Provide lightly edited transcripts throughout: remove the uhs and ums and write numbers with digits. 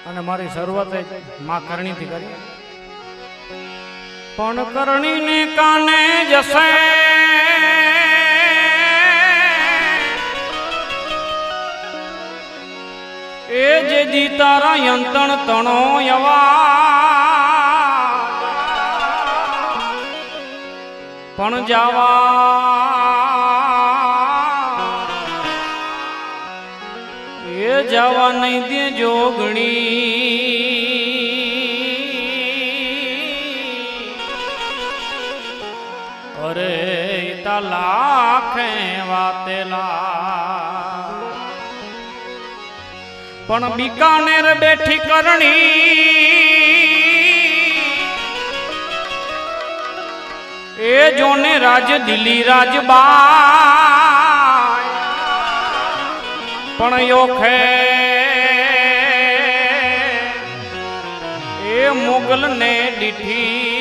અને મારી શરૂઆત માં કરણીથી કરી. પણ કરણીને કાને જશે એ જે જી તારા યંતણ તણો યવા પણ જાવા એ જવા નહીં દે જોગણી અરે તા લાખે વાતેલા પણ બીકાનેર બેઠી કરણી એ જોને રાજ દિલ્હી રાજબા પણ યોખે એ મુગલ ને દીઠી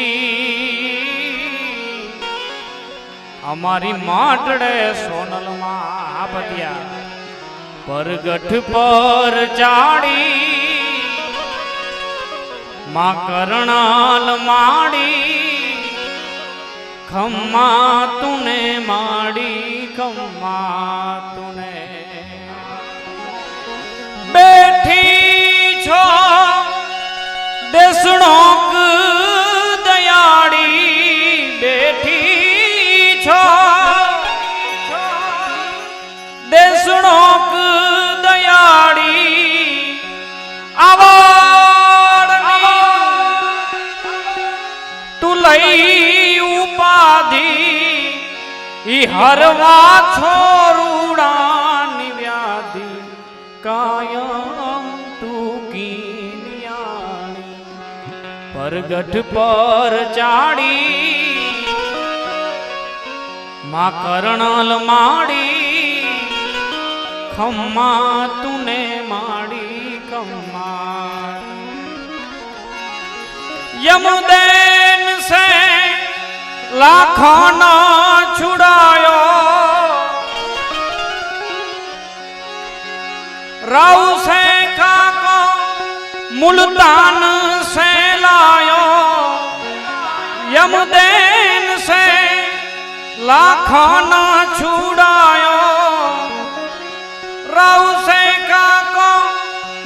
અમારી માટડે સોનલ માં પતિયા પરગઠ પર ચાડી માં કરણાલ માડી ખમ્મા તુને માડી ખમ્મા તુને બેઠી છો દેસણોક દયાળી બેઠી છો દેસણોક દયાળી આવાડની તું લઈ ઉપાધી ઈ હરવા છોરુડાની વ્યાધિ કાયમ તું કીનિયાણી પરગઠ પર ચાડી માં કરણાલ માડી ખમ્મા તુને માડી ખમ્મા યમુદેન સે લાખોનો છુડાયો રાવ સે કાકો મુલતાન સે લાયો યમુદેન સે લાખોનો છુડાયો राव से काको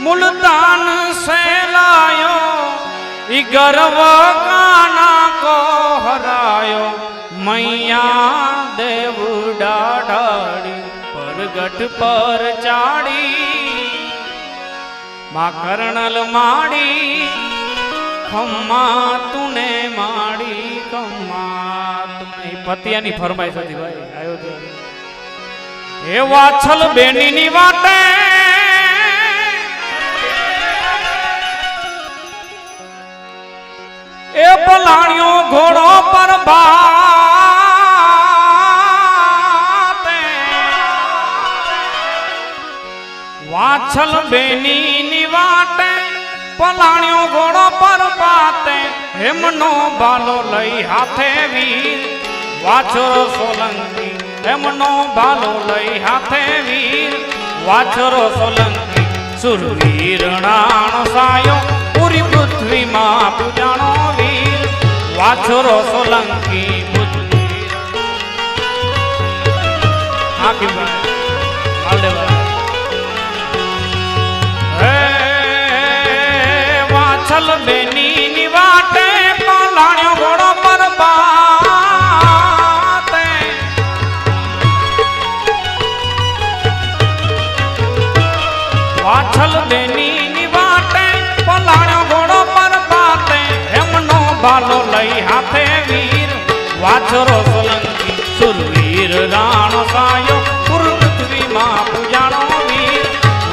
मुल्तान से लायो ई गर्व काना को हरायो मैया देव डाढ़ी परगट पर चाड़ी माँ कर्णल माड़ी खम्मा तूने माड़ी खम्मा तूने पतियानी फरमाइश थी भाई आयो એ વાછલ બેની વાટે એ પલાણ્યો ઘોડો પર બાતે વાછલ બેની વાટે પલાણ્યો ઘોડો પર બાતે હેમનો બાલો લઈ હાથે વીર વાછરો સોલંકી એમનો ભાલો લઈ હાથે વીર વાછરો સોલંકી સુરવીર રાણો સાયો પૂરી પૃથ્વીમાં પૂજાણો વીર વાછરો સોલંકી બુદ્ધિર આખી હે વાછલ બેની નિવાટે પલાણ્યો ઘોડો પર વાછલ બેની નિવાટે પલાણ્યો ઘોડો પર પાતે એમનો ભાલો લઈ હાથે વીર વાછરો સોલંકી સુરવીર રાણો સાયો પૃથ્વીમાં પૂજાણો વીર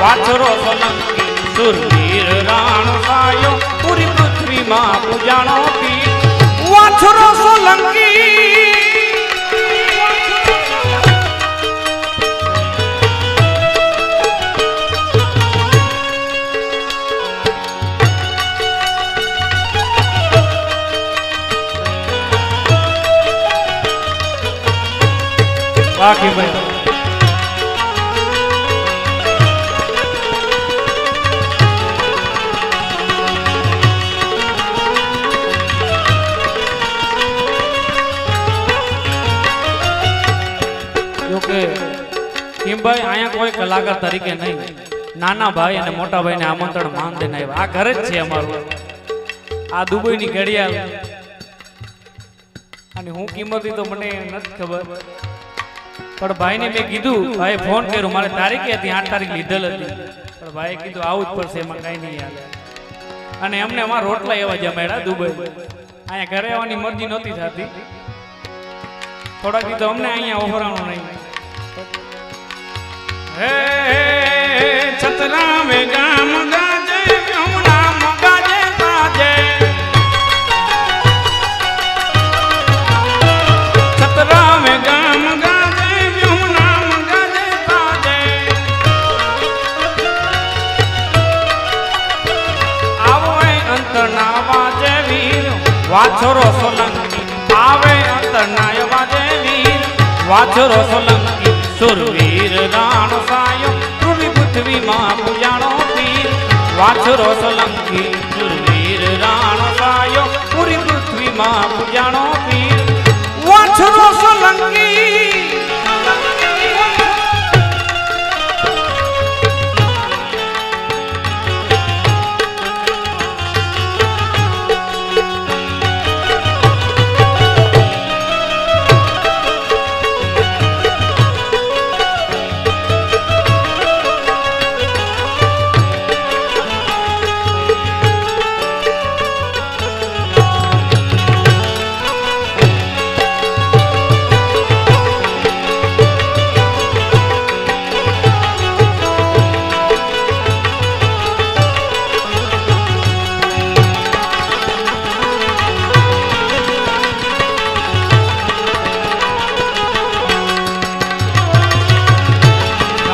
વાછરો સોલંકી સુરવીર રાણો સાયો પૂરી પૃથ્વીમાં પૂજાણો વીર વાછરો સોલંકી બાકી ભાઈ કોઈ કલાકાર તરીકે નહીં, નાના ભાઈ અને મોટા ભાઈને આમંત્રણ માન દઈને આવ્યા. આ ઘર જ છે અમારું, આ દુબઈની ઘડિયાળ. અને હું કિંમતી તો મને નથી ખબર, પણ ભાઈને મેં કીધું, ભાઈ ફોન કર્યો, મારે તારીખ હતી 8 તારીખ લીધેલ હતી, પણ ભાઈએ કીધું આવું જ પડશે, એમાં કાંઈ નહીં આવે. અને એમને અમારા રોટલા એવા જમાડ્યા દુબઈ. અહીંયા ઘરે આવવાની મરજી નહોતી થતી, થોડાક દી તો અમને અહીંયા ઓહરાણું નહીં. હે છતરા મે ગામ ગાજે યમુના મગાજે તાજે, છતરા મે ગામ ગાજે યમુના મગાજે તાજે. આવો અંતરના વાજે વીર વાછરો સોલંકી, આવે અંતરના વાજે વીર વાછરો સોલંકી. સુરવીર રાણ સાયો પૂરી પૃથ્વીમાં પૂજાણો પીર, વાછરો સોલંકી. સુરવીર રાણ સાયો પૂરી પૃથ્વીમાં પૂજાણો પીર, વાછરો સોલંકી.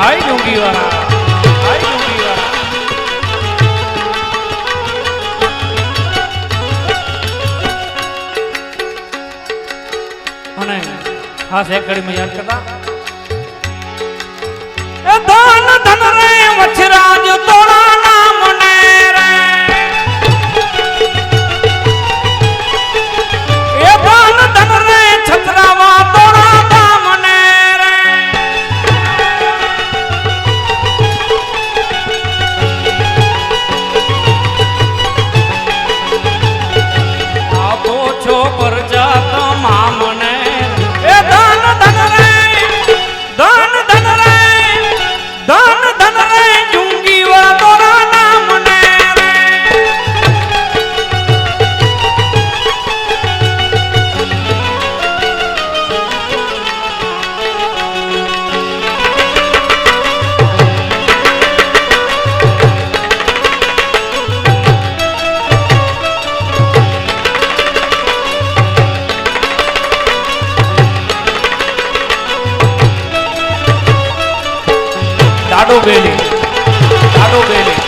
આઈ ડુંગી વાળા, આઈ ડુંગી વાળા. અને ખાસ એક ઘડીમાં યાદ કરતા, એ ધન ધન રે વછરાજ તોડા નામ ને રે, એ ધન ધન રે છતરાવા તોડા નામ ને રે. છો પરજા તમામને, એ ધન ધન રે, ધન ધન રે, ધન ધન રે જુંગી વાળા તોરા નામને રે. દાડો બેલી, દાડો બેલી.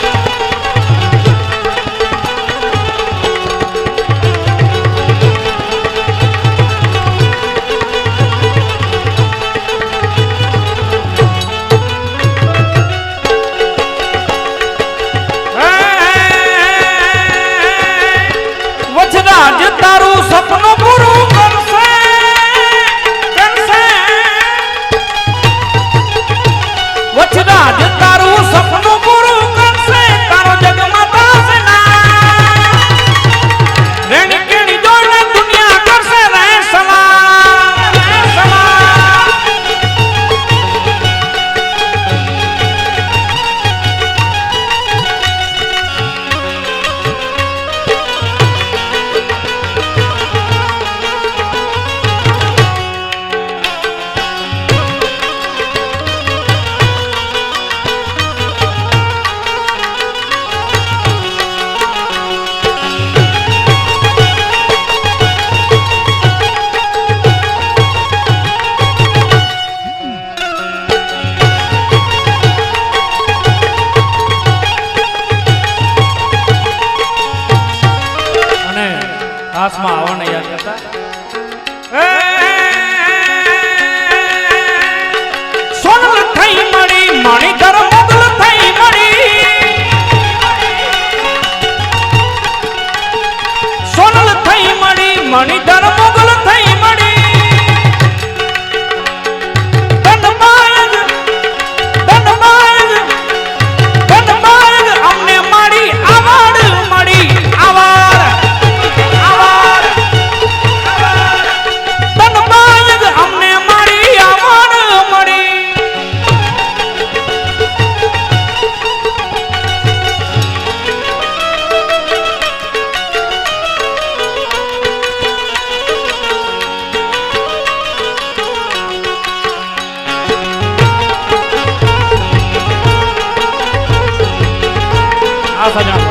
વચરાજ તારું સપનું પૂરું કરશે, વચરાજ તારું સપનું પૂરું કરશે, તારો જગમાતા છે ના. રેણી કેણી જોઈને દુનિયા કરશે રે સલામ, રે સલામ. ખાસમાં આવવાને યાદ કરતા, સોનલ થઈ મળી મણિધર મોગલ થઈ મળી, સોનલ થઈ મળી મણિધર મોગલ થઈ મળી. ધન ખાસ અજાણ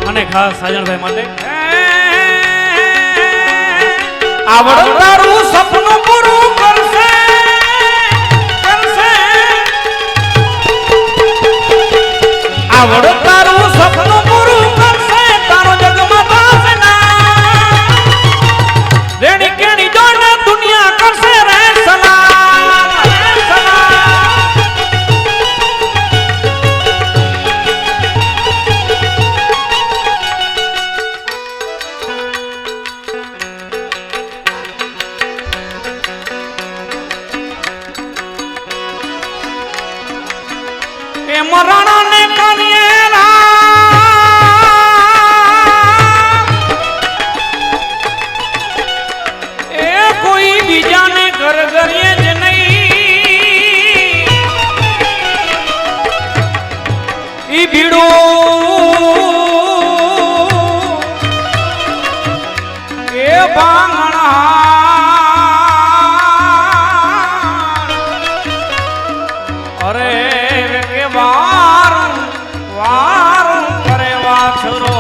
અને ખાસ સાજણભાઈ માટે આવડ તારું સપનું પૂરું કરશે આવડ તારું સપનું પૂરું કરશે તારો જગમાં થશે ના રેડી કેડી જોને દુનિયા કરશે રે સલામ એ મરણા ને કાનિયેલા એ કોઈ બીજાને ઘર કરીએ જ નહીં ઈ ભીડો એ ભાંગણા અરે વારું વારું કરે વાછરો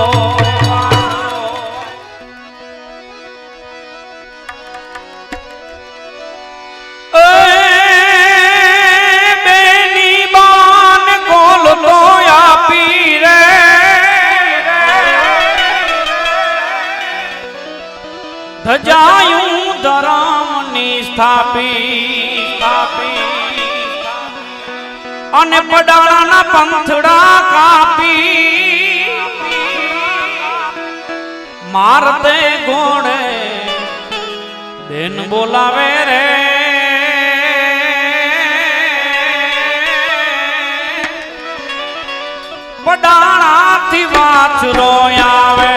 બેની બાન કોલ તો આપી રે ધજાયું ધરામની સ્થાપી અને પડાળાના પંથડા કાપી મારતે ગોળે બેન બોલાવે રે પડાળાથી વાછરો આવે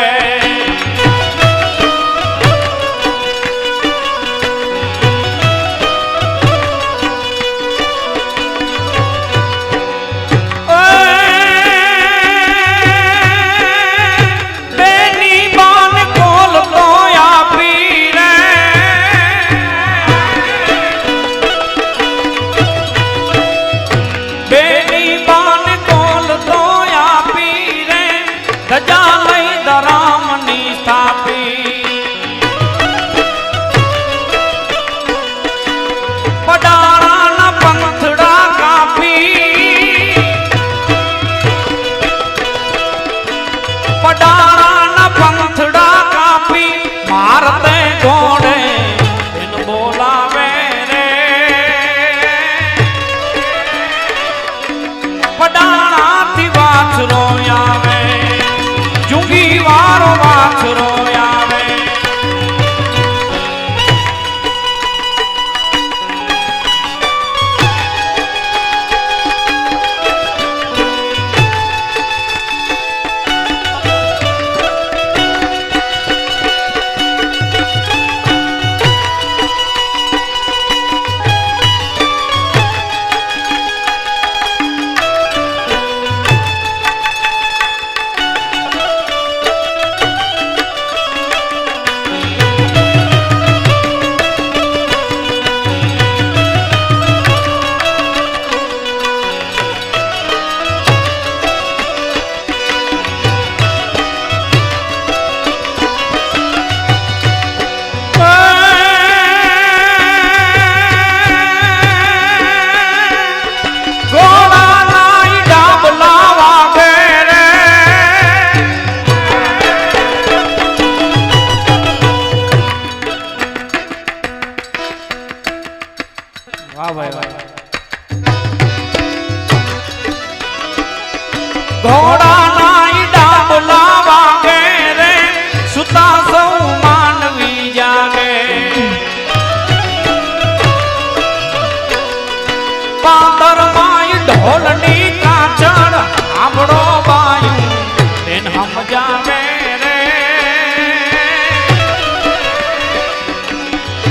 ઘોડા નાઈ ડાબલા વાગે રે સુતા સૌ માનવી જાગે પાંદર માય ઢોલની કાચળ આંબળો બાયું તેન હમ જાગે રે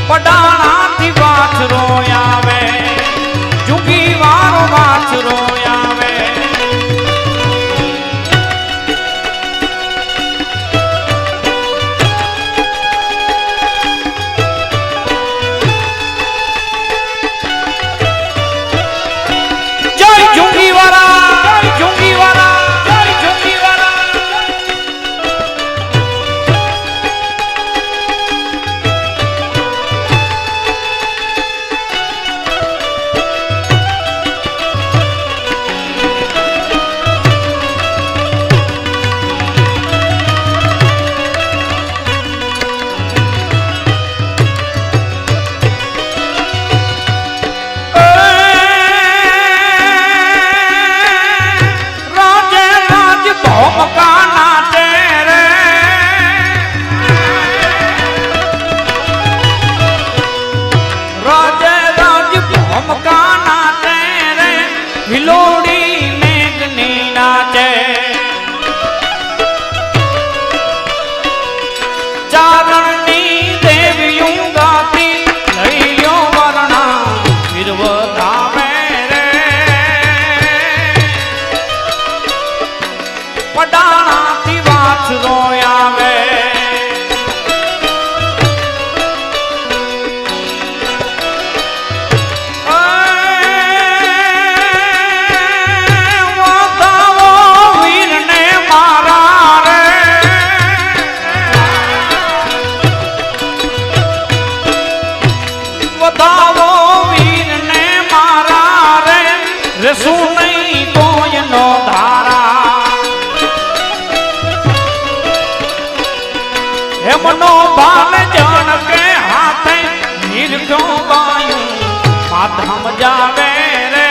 પડાણાથી વાછરો આવે જુગી વારો વાછરો આવે લેશું નહીં કોઈનો ધારા એમનો બાલ જાણ કે હાથે નિર્ગો બાયું માધમ જાવે રે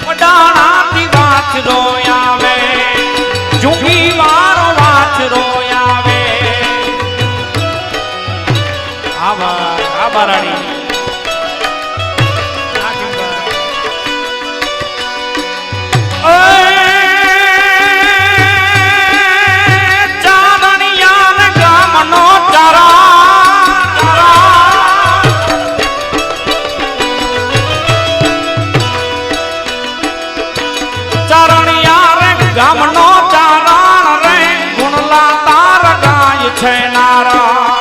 પડાણાથી વાછરો આવે જુગી વારો વાછરો આવે આવા રાણી ગામનો ચારણ રે ગુણલા તાર ગાય છે નારા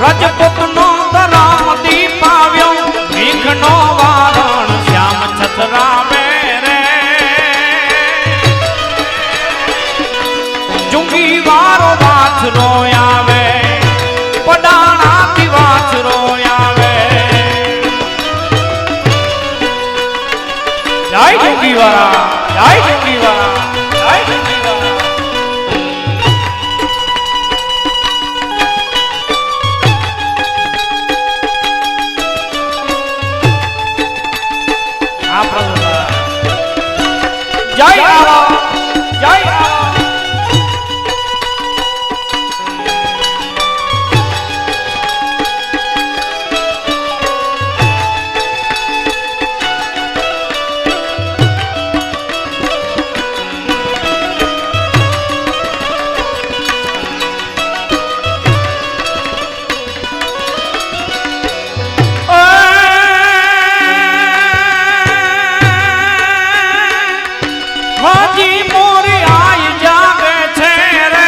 રજપૂતનો ધરામ દીપાવ્યો મેઘનો વારણ શ્યામ છતરાવે રે જુંગી વારો વાછરો આવે પડાણાથી વાછરો આવે જય જુગીવાળા જય જુગીવાળા જય જુગીવાળા આ પ્રભુ જય આવા જય આવા હાજી મોરી આય જાવે છે રે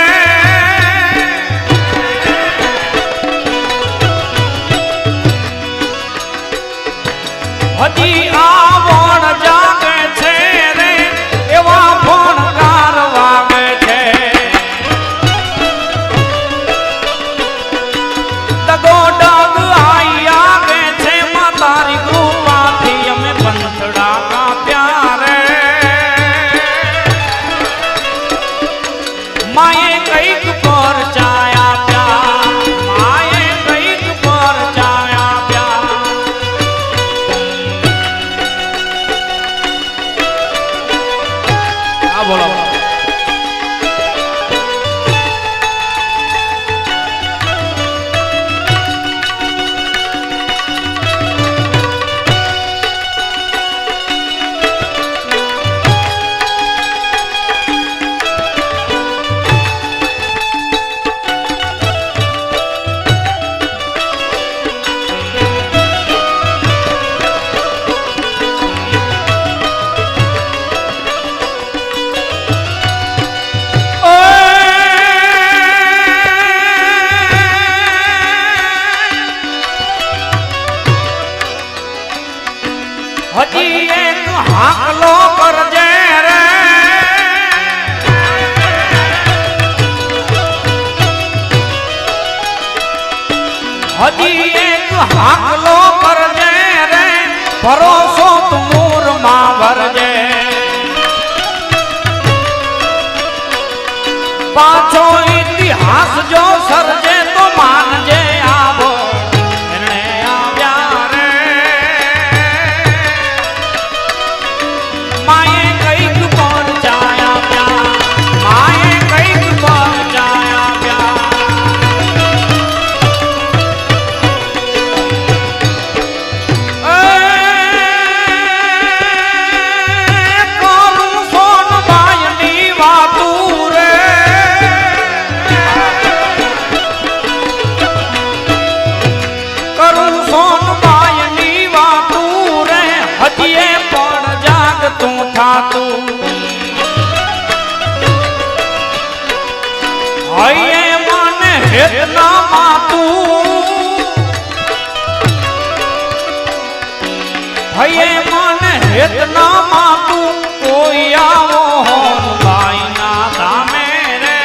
હજી આવણ જાગે છે રે એવા ફોણકાર વાગે છે દગો ડગ આઈ આવે છે માતારી કૃપાથી અમે પંથડા કાપ્યા રે માએ કઈક પર ચાયા પ્યા માએ કઈક પર ચાયા પ્યા આ બોલો હજી એક હાકલો કરજે રે હજી એક હાકલો કરજે રે ભરોસો તુમૂર માં ભરજે પાછો ઇતિહાસ જો સરજે તો માનજે આવો એને આવ્યા રે માએ કઈક પર ચાયા પ્યા માએ કઈક પર ચાયા પ્યા કરું સોનબાઈની વાતું રે કરું સોનબાઈની વાતું રે હજીએ પણ જાગતું થાતું હૈયે મને હેત ના માતું હૈયે મને હેત ના માતું કોઈ આવો હોન બાઈ ના ધામે રે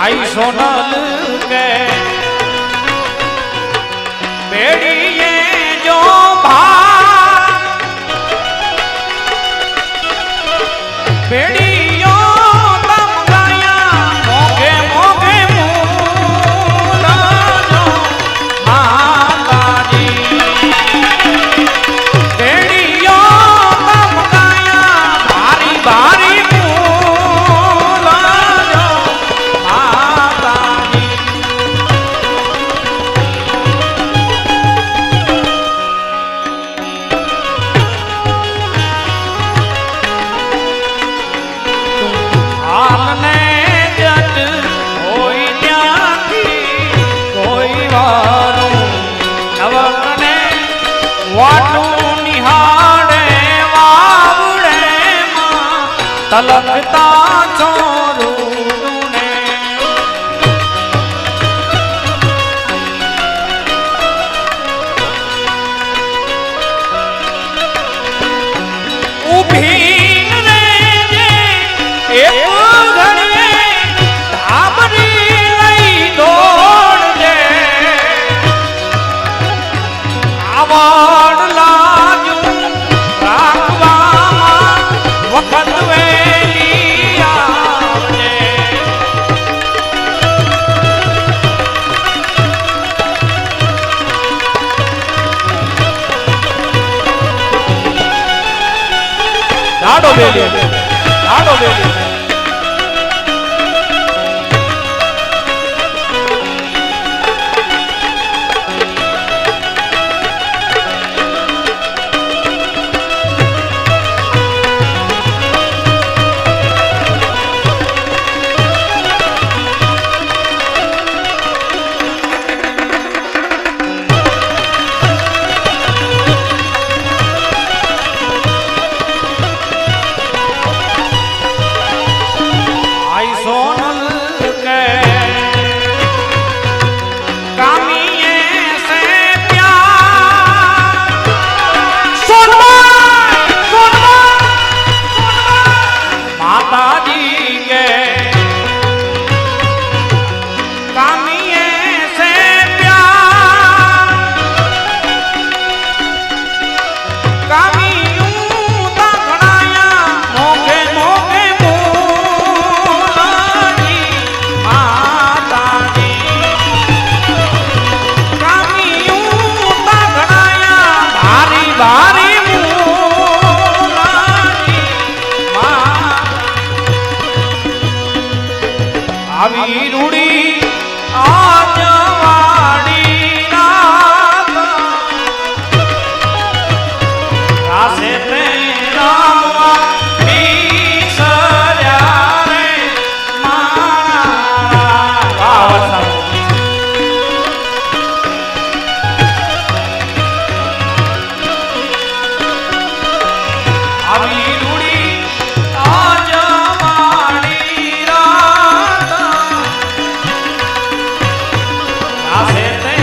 आई सोनल के बेड़िए जो बेड़ियो तम गया मोगे मोगे मूला जो माता जी बेड़ियो तम गया भारी भारी मूला जो माता जी तलकता छोरू ने उभी रे एक घड़े धाबरी लई दौड़ दे आवड़ लाजू राखवा वखत वे लाडो बेली लाडो बेली Acertei.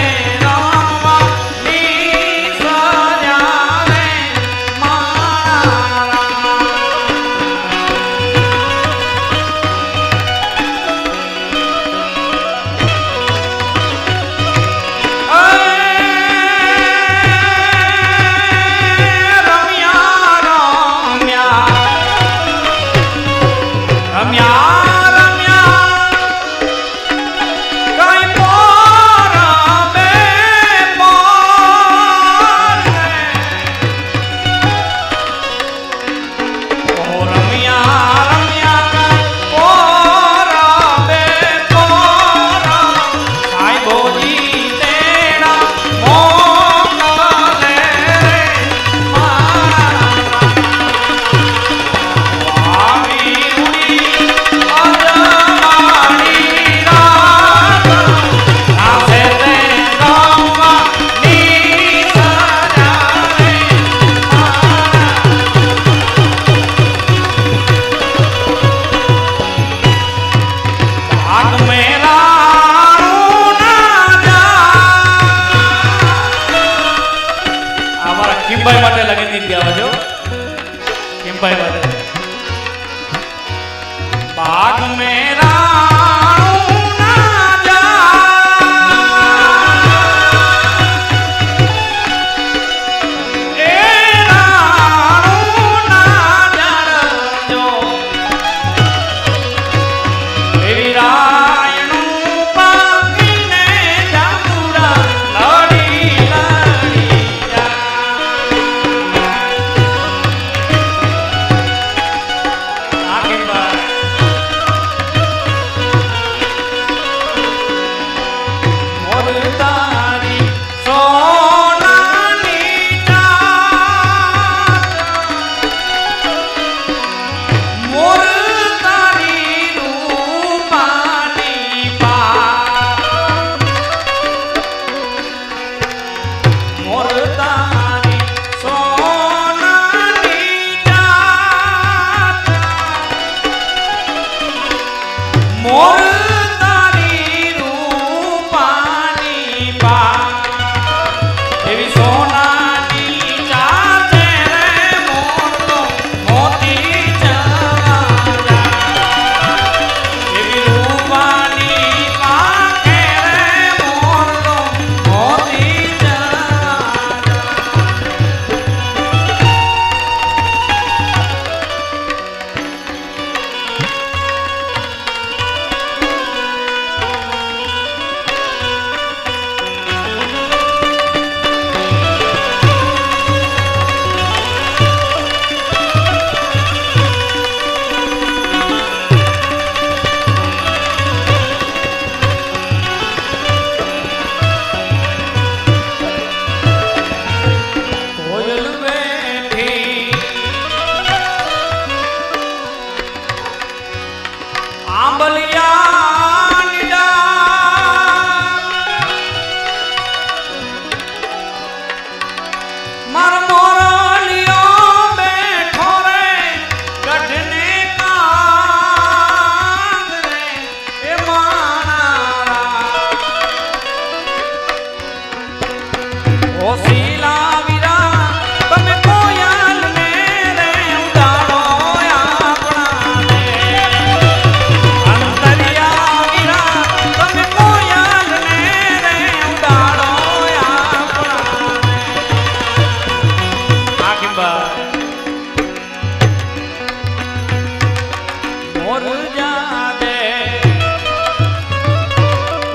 એવી રાયણું પામીને જાંબુડા લડી લડી જાય. મોર તારી સોનાની ચાંદ, મોર તારી રૂપાની પાલ, મોર તારી સોનાની ચાંદ, મોર તારી રૂપાની પાલ, એવી સોનાની ચાંદે રે મોર તો મોતી ચવાયા, એવી રૂપાની પાંખે રે મોર તો મોતી ચવાયા. કોયલ બેઠી આંબલિયાની ડાળ, મારો મોરલિયો બેઠો રે ગઢને કાંધ રે એ માણારા. ઓ શીલા વીરા તમે કોયલ ને રે ઉડાડો આપણાને, અંતરિયા વીરા તમે કોયલ ને રે ઉડાડો આપણાને. આખીબા મોર જાગે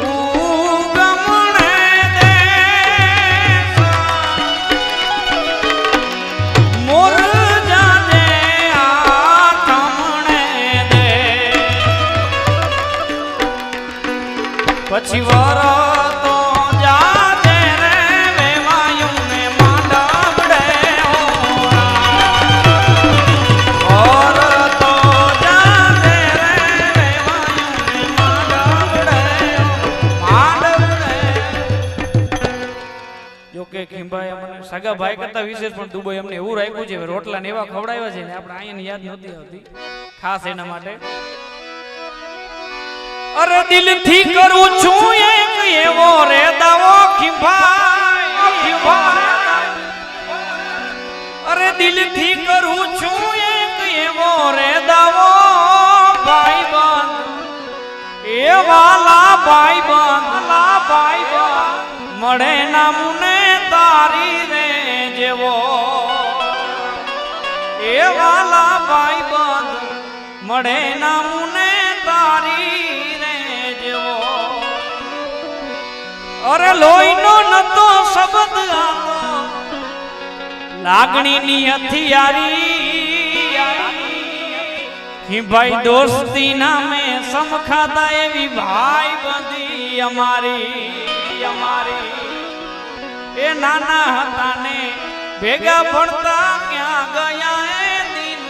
ઉગમણે દેશ, મોર જાગે આથમણે દેશ, પછી વરતો જાગે રે વેવાયું ને માંડવડે ઓરા, વરતો જાગે રે વેવાયું ને માંડવડે. જો કે ખીંભાએ મને સગા ભાઈ કરતા વિશેષ પણ દુબઈ અમને એવું રાખ્યું છે, રોટલા ને એવા ખવડાવ્યા છે ને આપણે અહીંયા યાદ નહોતી આવતી, ખાસ એના માટે. અરે દિલથી કરું છું એક એવો રે દાવો ખીંભાઈ, અરે દિલથી કરું છું એક એવો રે દાવો ભાઈબંધ, એ વાલા ભાઈબંધ મળે ના મુને તારી રે જેવો, એ વાલા ભાઈબંધ મળે ના મુને તારી રે જેવો. અરે લોહીનો નતો શબ્દ આતો લાગણીની હથિયારી, ભાઈ દોસ્તી નામે સમખાતા એવી ભાઈ બંધી અમારી. એ નાના હતા ને ભેગા ભણતા ક્યાં ગયા એ દિન,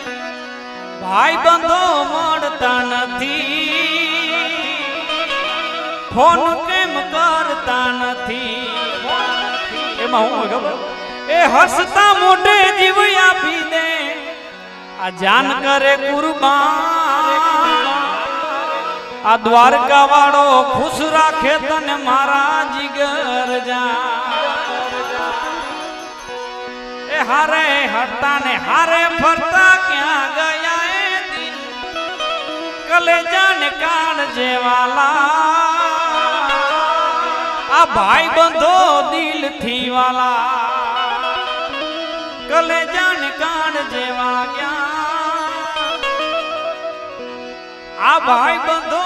ભાઈ બંધો મળતા નથી, ફોન કેમ કરતા નથી. એમાં હું ખબર એ હસતા મોઢે જીવ આપી દે, આ જાન કરે કુરબાન, આ દ્વારકા વાળો ખુશ રાખે તને મારા જીગર જા. એ હારે હરતા ને હારે ફરતા ક્યાં ગયા એ દિન, કલેજા ને કાળ જેવાલા, આ ભાઈ બંધો દિલ થી વાલા, કલેજા ને કાળ જેવા ગયા, આ ભાઈ બંધો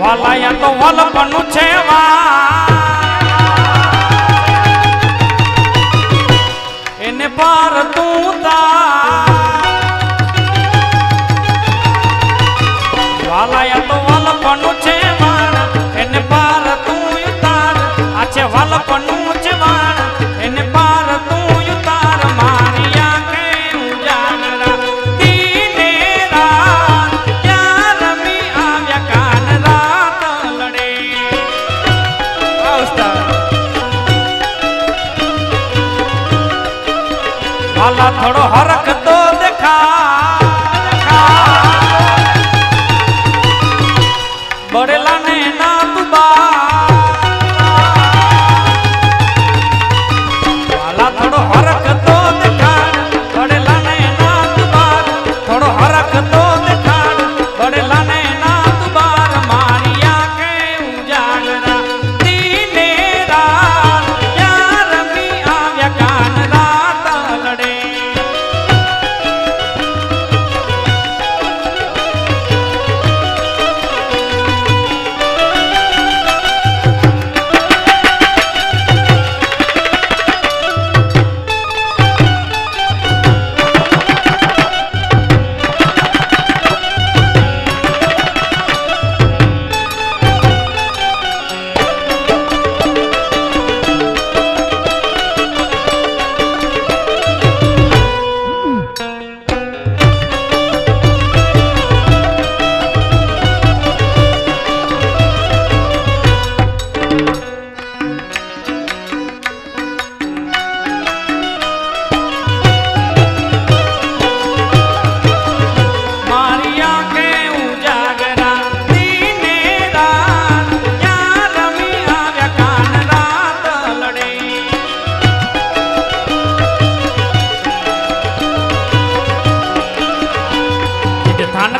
વાલાયા તો વલપનું છે એને પાર તું વાલાયા તો વલપનું છે એને પાર તું ઉતાર આ છે વલપનું છે એને પાર તું ઉતાર મારિયા કે ઉજાગરા દીને રાત ત્યાં રમી આવ્યા કાન રાત લડે વાલા થોડો હરખ તો દેખા બડેલા ને ના તુબા વાલા થોડો હરખ તો દેખાડ બડેલા ને ના તુબાર થોડો હરખ તો દેખાડ બડેલા ને ના તુબાર મારિયા કે ઉજાગરા દીને રાત ત્યાં રમી આવ્યા કાન રાત લડે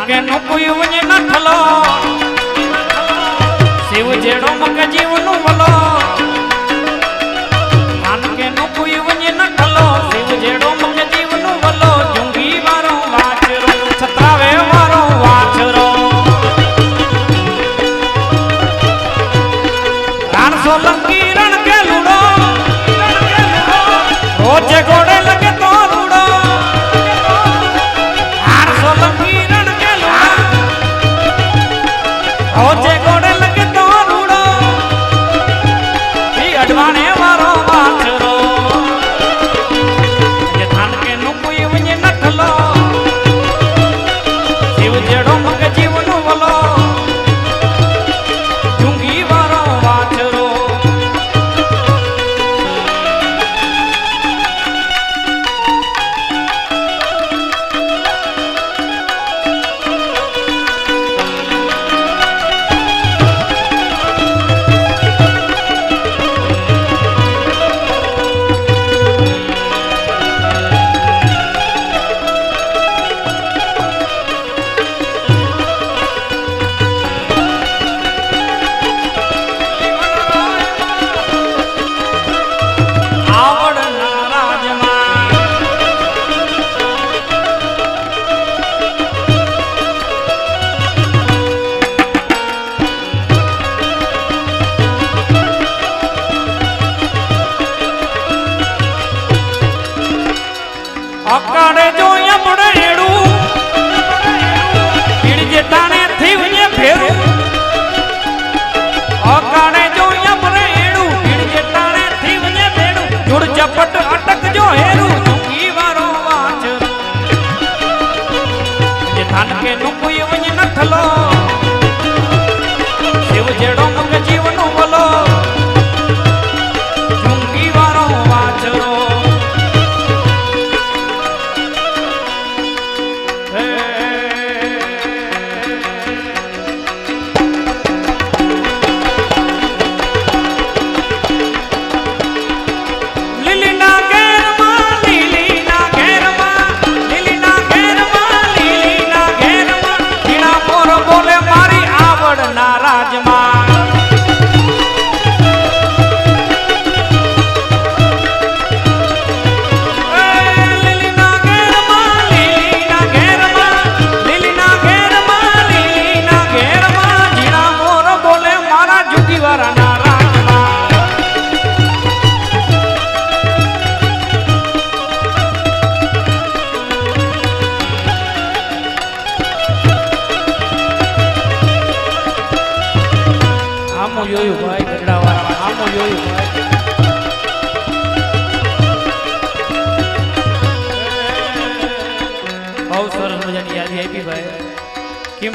કે નો કોઈ વને નખલો શિવ જેડો મગ જીવનું વલો માન કે નો કોઈ વને નખલો શિવ જેડો મગ જીવનું વલો જુંગી વારો વાચરો છત્રાવે વારો વાચરો રાણ સોલંકી રણ કે લૂડો રોજે ઘોડે લગે તો લૂડો રાણ સોલંકી રોજે ઘોડે લગે તો રૂડો ઈ અડવાણે વારો વાછરો જે થાન કે નું કોઈ વને નખલો શિવ જેડો મગ જીવનું વલો જુંગી વારો વાછરો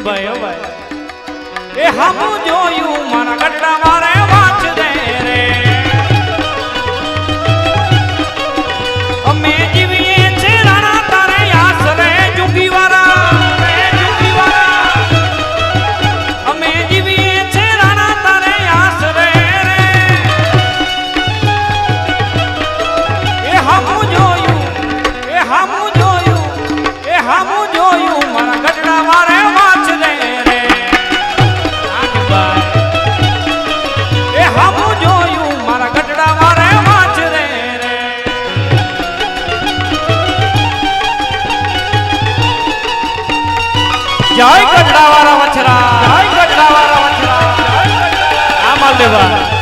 કિંભાઈ હો ભાઈ એ હામું જોયું મારા ગઢડા મારે વાંચ દે રે અમે જીવીએ છે રાણા તારે આસરે જુગી વાળા અમે જીવીએ છે રાણા તારે આસરે રે એ હામું જોયું મારા ગઢડા મારે વાંચ દે રે એ હામું જોયું મારા ગઢડા મારે વાંચ દે રે જય ગઢડા વાળા વછરા આ માલ દેવા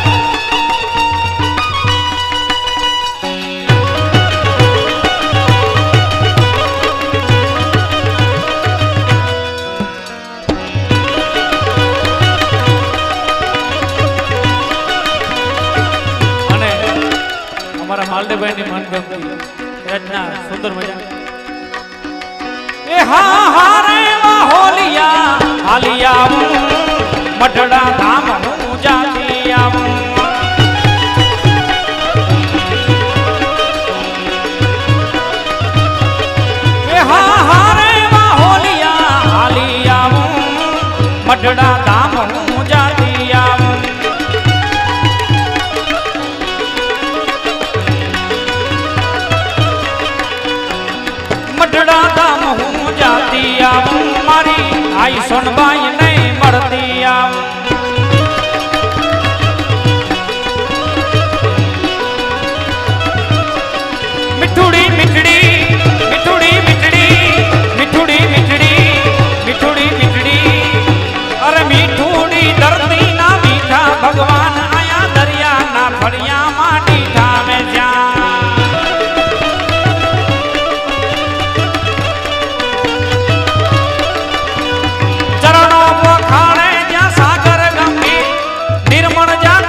માલદેવભાઈ ની મનગમતી રચના સુંદર મજા એ હા હા રે હોલિયા હાલિયા મઢડા ધામ હું જાતી આવું એ હા હા રે હોલિયા હાલિયા મઢડા ધામ હું જાતી આવું મઢડા ધામ હું જાતી આવું મારી આઈ સોનબાઈ નહીં મળતી આવું મીઠુડી મીઠડી મીઠુડી મીઠડી મીઠુડી મીઠડી મીઠુડી મીઠડી અરે મીઠુડી ધરતી ના મીઠા ભગવાન આયા દરિયા ના ફળિયા માટી ઠામે જ્યાં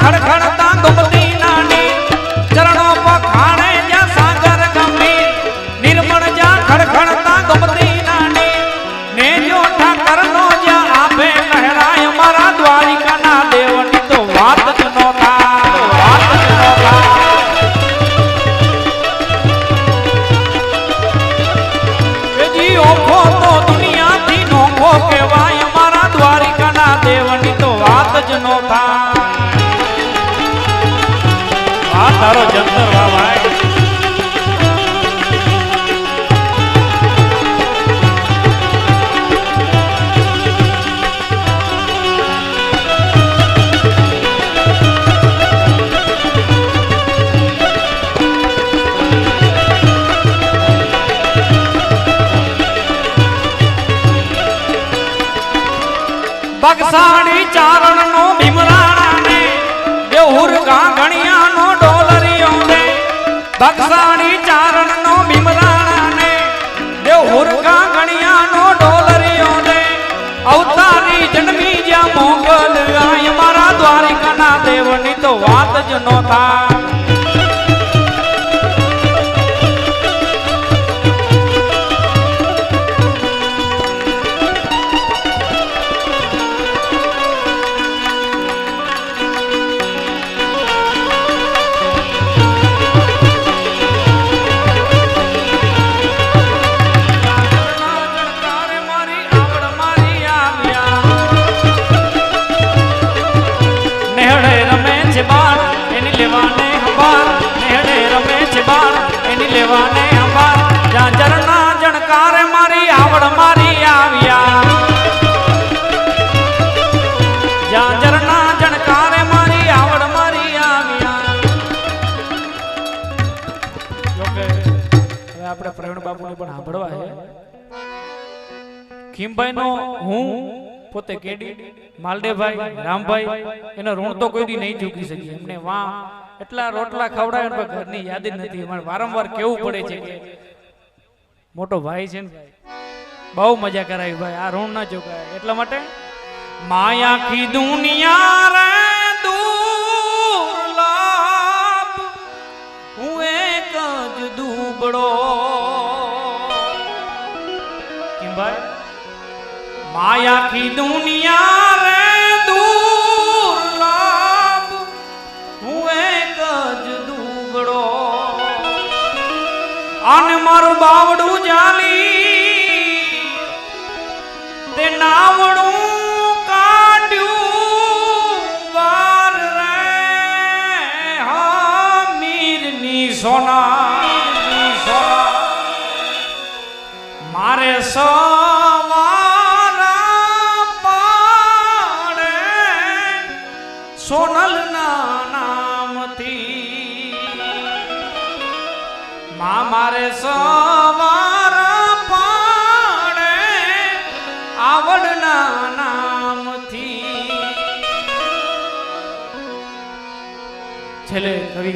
ખડખડતા ગુમતી નાની ચરણો પખાણે જ્યાં સાગર ગંભીર નિર્મળ જ્યાં ખડખડતા ગુમતી નાની ને જો ઠાકરનો જ્યાં આપે લહેરાય મારા દ્વારિકાના દેવની તો વાત જ નો થાય જી ઓખો તો દુનિયાથી નોખો કહેવાય મારા દ્વારિકાના દેવની તો વાત જ નો થાય તારો જંતર વાહ ભાઈ બગસાડી ચારણ નો ભીમરાણા ને દેહુર ગાંગણિયા નો ડોલરિયો ને બગસાડી ચારણ નો ભીમરાણા ને દેહુર ગાંગણિયા નો ડોલરિયો ને અવતારી જન્મી જ્યાં મોગલ આય મારા દ્વારિકાના દેવની તો વાત જ નો થાય લેવાને હંભાર નેહડે રમે છે બાળ એની લેવાને હંભાર જ્યાં ચરણા જણકારે મારી આવડ મારી આવ્યા જ્યાં ચરણા જણકારે મારી આવડ મારી આવ્યા જોકે હવે આપણે પ્રવીણ બાપુને પણ સાંભળવા છે ખીમભાઈ નો હું પોતે કેડી માલદેવભાઈ રામભાઈ એનો ઋણ તો કોઈ દી નહીં ચૂકી શકીએ એમને વાં એટલા રોટલા ખવડાવે પણ ઘરની યાદ જ નથી અમારે વારંવાર કેવું પડે છે કે મોટો ભાઈ છે ને બહુ મજા કરાવી ભાઈ આ ઋણ ના ચૂકાય એટલા માટે માયા કી દુનિયા રે દુર્લભ હું એક જ દુબળો કેમ ભાઈ માયા કી દુનિયા રે દુર્લભ હું એક જ દુબળો અને મારું બાવડું જાલી તે નાવડું કાઢ્યું વાર રે હા મીરની સોના મારે સવારા પાડે સોનલના નામથી મારે સવારા પાડે આવડના નામથી છેલ્લે કવિ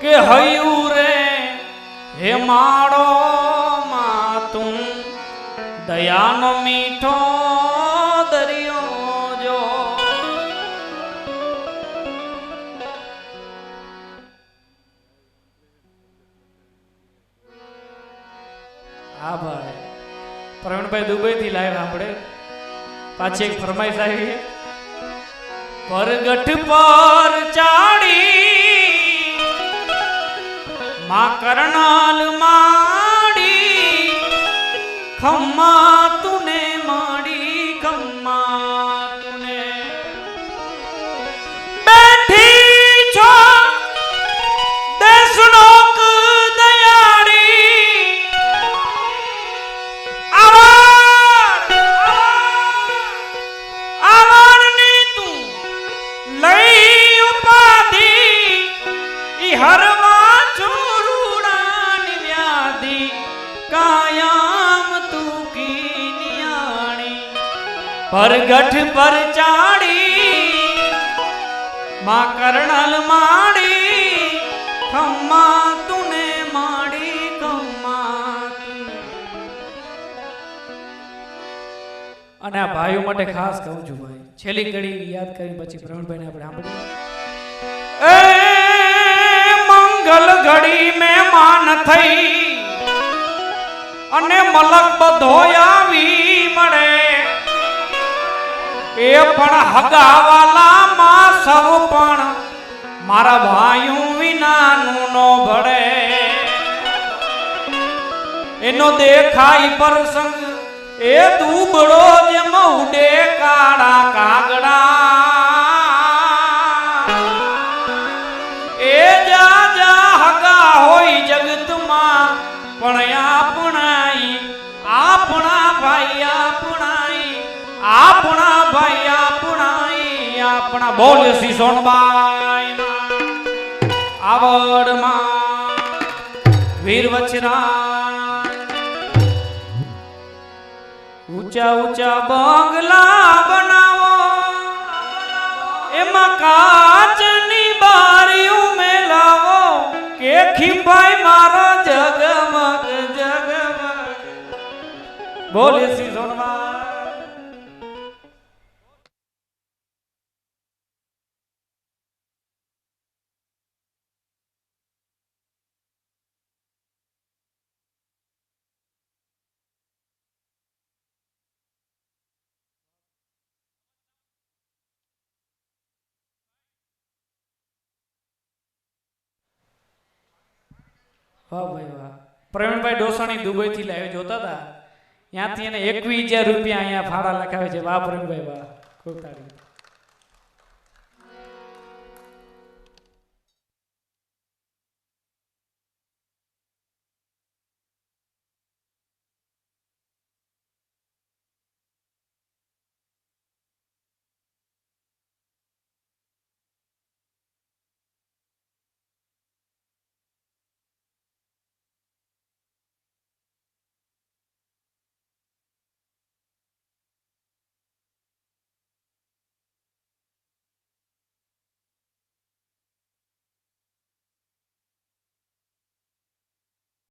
કે હયું રે હે માળો માં તું દયાનો મીઠો દરિયો જો હા ભાઈ પ્રવીણભાઈ દુબઈ થી લાવ્યા આપણે પાછી એક ફરમાઈશ આવી પરગટ પર ચાડી માં કરનાલ માડી ખમ્મા તુને માડી ખમ્મા તુને બેઠી છો દેશનો દયાળી આવડની તું લઈ ઉપાધિ ઈ હરવા ચોરુડાની વ્યાધિ કાયમ તું કી નિયાણી પરગઠ પર ચાડી માં કરણલ માડી ખમ્મા તુને માડી ખમ્મા અને આ ભાઈઓ માટે ખાસ કહું છું ભાઈ છેલ્લી ઘડી યાદ કરી પછી પ્રવીણભાઈને આપણે સાંભળીએ એ મંગલ ઘડી મહેમાન થઈ અને મલક બધો આવી મળે એ પણ હગાવાલા માં સૌ પણ મારા ભાઈઓ વિનાનું નો ભળે એનો દેખાય પ્રસંગ એ દુબળો જેમ ઉડે કાળા કાગડા એ જા જા હગા હોય જગતમાં પણ આપણા ભાઈ આપણા બોલ શ્રી સોનબાઈ આવડમાં વીર વચરા ઊંચા ઊંચા બંગલા બનાવો એમાં કાચની બારીઓ મેલાવો કે ખીપાઈ મારો જગમગ જગમગ બોલે શ્રી સોનબાઈ વાહ ભાઈ વાહ પ્રવીણભાઈ ડોસાણી દુબઈ થી લાવ્યો જોતા હતા ત્યાંથી એને 21,000 રૂપિયા અહીંયા ફાળા લખાવે છે વાહ પ્રવીણભાઈ વાહ ખૂબ તાળી